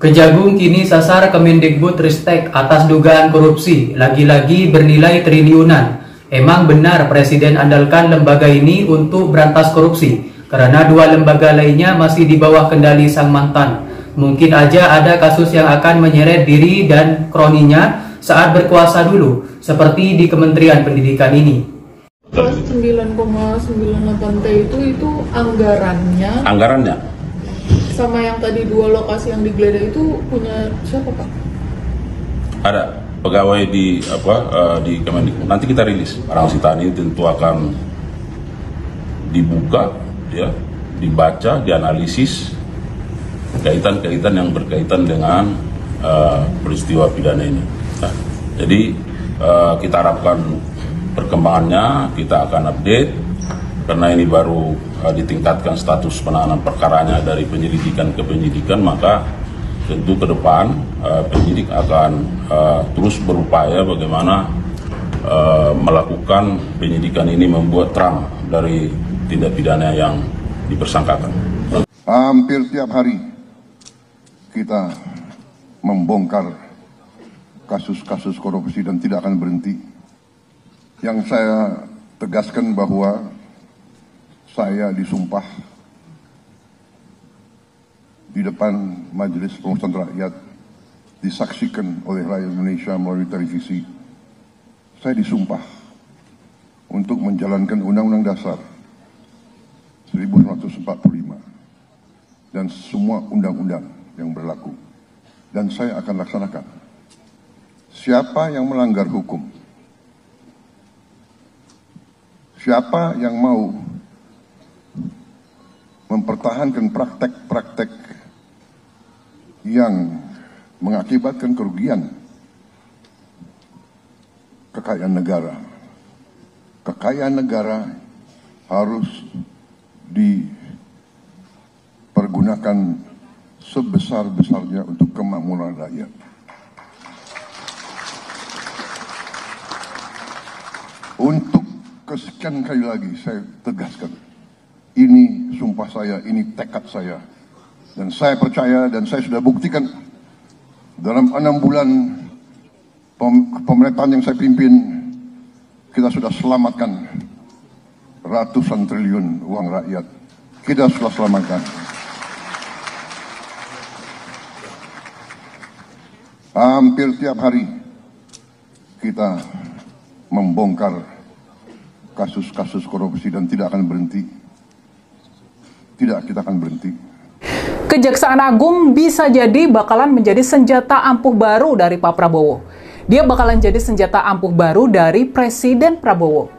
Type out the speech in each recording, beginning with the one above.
Kejagung kini sasar Kemendikbudristek atas dugaan korupsi, lagi-lagi bernilai triliunan. Emang benar Presiden andalkan lembaga ini untuk berantas korupsi, karena dua lembaga lainnya masih di bawah kendali sang mantan. Mungkin aja ada kasus yang akan menyeret diri dan kroninya saat berkuasa dulu, seperti di Kementerian Pendidikan ini. 9,98 T itu anggarannya sama yang tadi dua lokasi yang digeledah itu punya siapa, Pak? Ada pegawai di Kemendikbud. Nanti kita rilis barang sitaan ini, tentu akan dibuka, ya, dibaca, dianalisis kaitan-kaitan yang berkaitan dengan peristiwa pidana ini. Nah, jadi kita harapkan perkembangannya, kita akan update karena ini baru ditingkatkan status penanganan perkaranya dari penyelidikan ke penyidikan, maka tentu ke depan penyidik akan terus berupaya bagaimana melakukan penyidikan ini, membuat terang dari tindak pidana yang dipersangkakan. Hampir tiap hari kita membongkar kasus-kasus korupsi dan tidak akan berhenti. Yang saya tegaskan bahwa saya disumpah di depan Majelis Permusyawaratan Rakyat, disaksikan oleh rakyat Indonesia melalui televisi. Saya disumpah untuk menjalankan Undang-Undang Dasar 1945 dan semua undang-undang yang berlaku. Dan saya akan laksanakan. Siapa yang melanggar hukum, siapa yang mau mempertahankan praktek-praktek yang mengakibatkan kerugian kekayaan negara harus dipergunakan sebesar-besarnya untuk kemakmuran rakyat. Untuk kesekian kali lagi saya tegaskan, ini sumpah saya, ini tekad saya. Dan saya percaya dan saya sudah buktikan dalam 6 bulan pemerintahan yang saya pimpin, kita sudah selamatkan ratusan triliun uang rakyat. Kita sudah selamatkan. Hampir tiap hari kita membongkar kasus-kasus korupsi dan tidak akan berhenti. Tidak, kita akan berhenti. Kejaksaan Agung bisa jadi bakalan menjadi senjata ampuh baru dari Pak Prabowo. Dia bakalan jadi senjata ampuh baru dari Presiden Prabowo.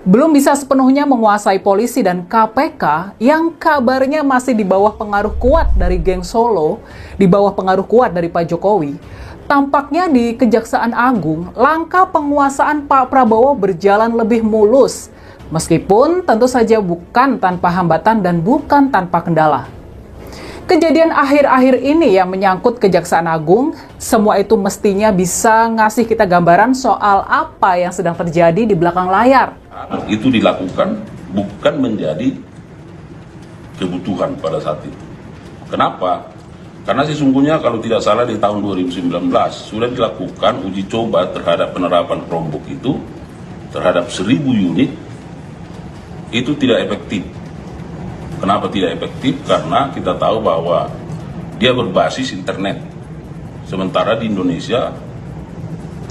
Belum bisa sepenuhnya menguasai polisi dan KPK yang kabarnya masih di bawah pengaruh kuat dari geng Solo, di bawah pengaruh kuat dari Pak Jokowi. Tampaknya di Kejaksaan Agung, langkah penguasaan Pak Prabowo berjalan lebih mulus. Meskipun tentu saja bukan tanpa hambatan dan bukan tanpa kendala. Kejadian akhir-akhir ini yang menyangkut Kejaksaan Agung, semua itu mestinya bisa ngasih kita gambaran soal apa yang sedang terjadi di belakang layar. Itu dilakukan bukan menjadi kebutuhan pada saat itu. Kenapa? Karena sesungguhnya kalau tidak salah di tahun 2019 sudah dilakukan uji coba terhadap penerapan Chromebook itu terhadap 1.000 unit. Itu tidak efektif. Kenapa tidak efektif? Karena kita tahu bahwa dia berbasis internet. Sementara di Indonesia,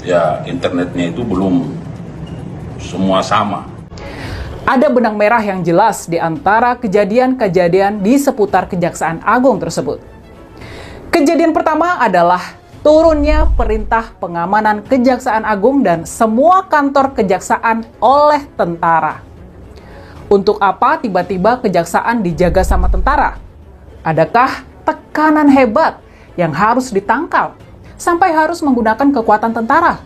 ya internetnya itu belum semua sama. Ada benang merah yang jelas di antara kejadian-kejadian di seputar Kejaksaan Agung tersebut. Kejadian pertama adalah turunnya perintah pengamanan Kejaksaan Agung dan semua kantor kejaksaan oleh tentara. Untuk apa tiba-tiba kejaksaan dijaga sama tentara? Adakah tekanan hebat yang harus ditangkal sampai harus menggunakan kekuatan tentara?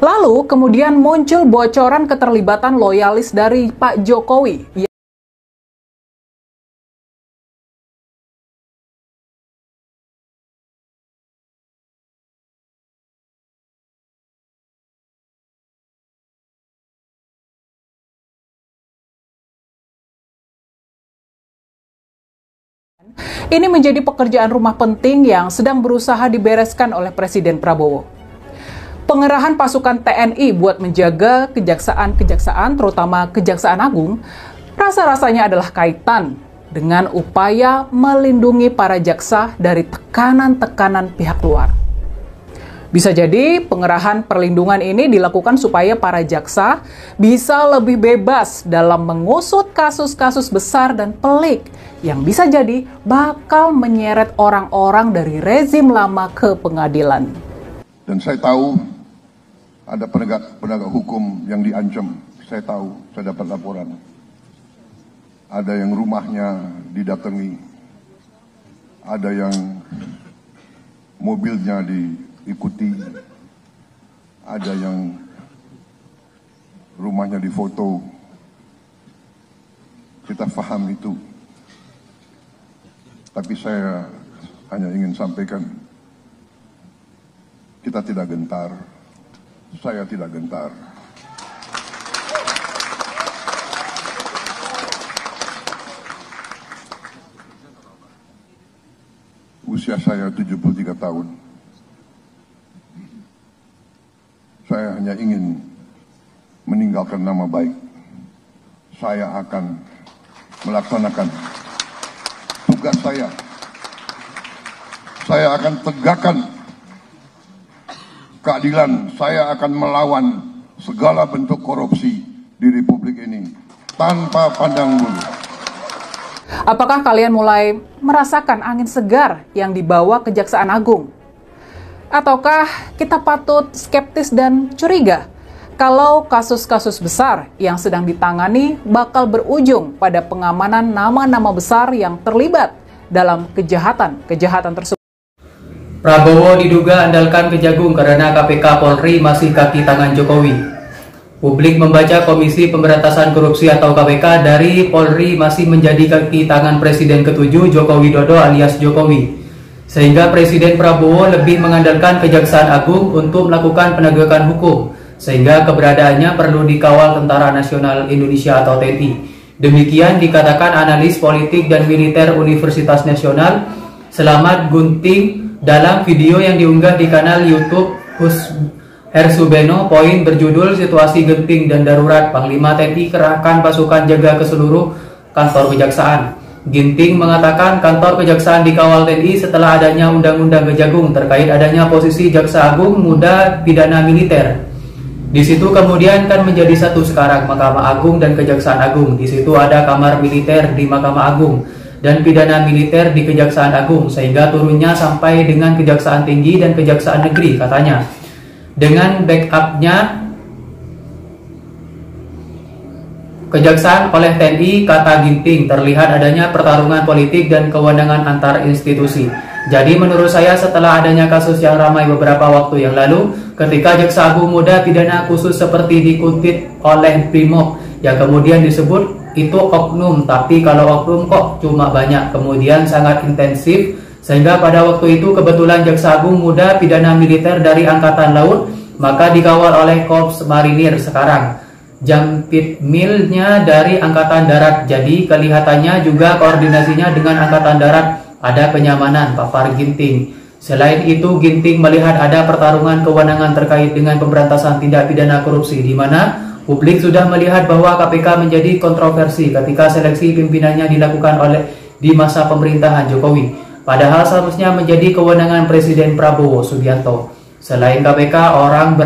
Lalu kemudian muncul bocoran keterlibatan loyalis dari Pak Jokowi. Ini menjadi pekerjaan rumah penting yang sedang berusaha dibereskan oleh Presiden Prabowo. Pengerahan pasukan TNI buat menjaga kejaksaan-kejaksaan, terutama Kejaksaan Agung, rasa-rasanya adalah kaitan dengan upaya melindungi para jaksa dari tekanan-tekanan pihak luar. Bisa jadi pengerahan perlindungan ini dilakukan supaya para jaksa bisa lebih bebas dalam mengusut kasus-kasus besar dan pelik yang bisa jadi bakal menyeret orang-orang dari rezim lama ke pengadilan. Dan saya tahu ada penegak hukum yang diancam. Saya tahu, saya dapat laporan. Ada yang rumahnya didatangi, ada yang mobilnya diikuti, ada yang rumahnya difoto. Kita paham itu. Tapi saya hanya ingin sampaikan, kita tidak gentar. Saya tidak gentar. Usia saya 73 tahun. Saya hanya ingin meninggalkan nama baik. Saya akan melaksanakan tugas saya. Saya akan tegakkan keadilan. Saya akan melawan segala bentuk korupsi di Republik ini tanpa pandang bulu. Apakah kalian mulai merasakan angin segar yang dibawa Kejaksaan Agung? Ataukah kita patut skeptis dan curiga kalau kasus-kasus besar yang sedang ditangani bakal berujung pada pengamanan nama-nama besar yang terlibat dalam kejahatan tersebut? Prabowo diduga andalkan Kejagung karena KPK Polri masih kaki tangan Jokowi. Publik membaca Komisi Pemberantasan Korupsi atau KPK dari Polri masih menjadi kaki tangan Presiden ke-7 Joko Widodo alias Jokowi. Sehingga Presiden Prabowo lebih mengandalkan Kejaksaan Agung untuk melakukan penegakan hukum. Sehingga keberadaannya perlu dikawal Tentara Nasional Indonesia atau TNI. Demikian dikatakan analis politik dan militer Universitas Nasional Selamat Gunting dalam video yang diunggah di kanal YouTube Hersubeno. Poin berjudul Situasi Genting dan Darurat, Panglima TNI kerahkan pasukan jaga ke seluruh kantor kejaksaan. Ginting mengatakan kantor kejaksaan dikawal TNI setelah adanya Undang-Undang Kejagung terkait adanya posisi Jaksa Agung Muda Pidana Militer. Di situ kemudian kan menjadi satu sekarang Mahkamah Agung dan Kejaksaan Agung. Di situ ada kamar militer di Mahkamah Agung dan pidana militer di Kejaksaan Agung, sehingga turunnya sampai dengan Kejaksaan Tinggi dan Kejaksaan Negeri katanya. Dengan backupnya Kejaksaan oleh TNI, kata Ginting, terlihat adanya pertarungan politik dan kewenangan antar institusi. Jadi menurut saya setelah adanya kasus yang ramai beberapa waktu yang lalu, ketika Jaksa Agung Muda Pidana Khusus seperti dikutip oleh Brimob, yang kemudian disebut itu oknum, tapi kalau oknum kok cuma banyak, kemudian sangat intensif, sehingga pada waktu itu kebetulan Jaksa Agung Muda Pidana Militer dari Angkatan Laut, maka dikawal oleh Korps Marinir sekarang. Jampit milnya dari Angkatan Darat, jadi kelihatannya juga koordinasinya dengan Angkatan Darat ada kenyamanan, papar Ginting. Selain itu, Ginting melihat ada pertarungan kewenangan terkait dengan pemberantasan tindak pidana korupsi, di mana publik sudah melihat bahwa KPK menjadi kontroversi ketika seleksi pimpinannya dilakukan di masa pemerintahan Jokowi. Padahal seharusnya menjadi kewenangan Presiden Prabowo Subianto. Selain KPK, orang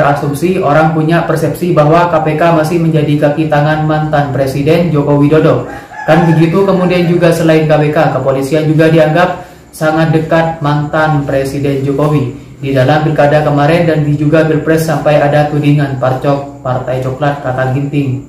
punya persepsi bahwa KPK masih menjadi kaki tangan mantan Presiden Joko Widodo. Kan begitu, kemudian juga selain KPK, kepolisian juga dianggap sangat dekat mantan Presiden Jokowi. Di dalam pilkada kemarin dan juga pilpres sampai ada tudingan parcok partai coklat, kata Ginting.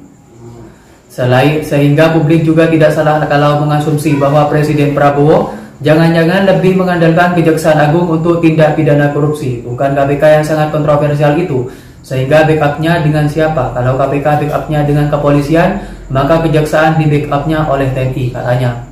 Sehingga publik juga tidak salah kalau mengasumsi bahwa Presiden Prabowo jangan-jangan lebih mengandalkan Kejaksaan Agung untuk tindak pidana korupsi, bukan KPK yang sangat kontroversial itu. Sehingga backupnya dengan siapa? Kalau KPK backupnya dengan kepolisian, maka Kejaksaan di backupnya oleh TNI katanya.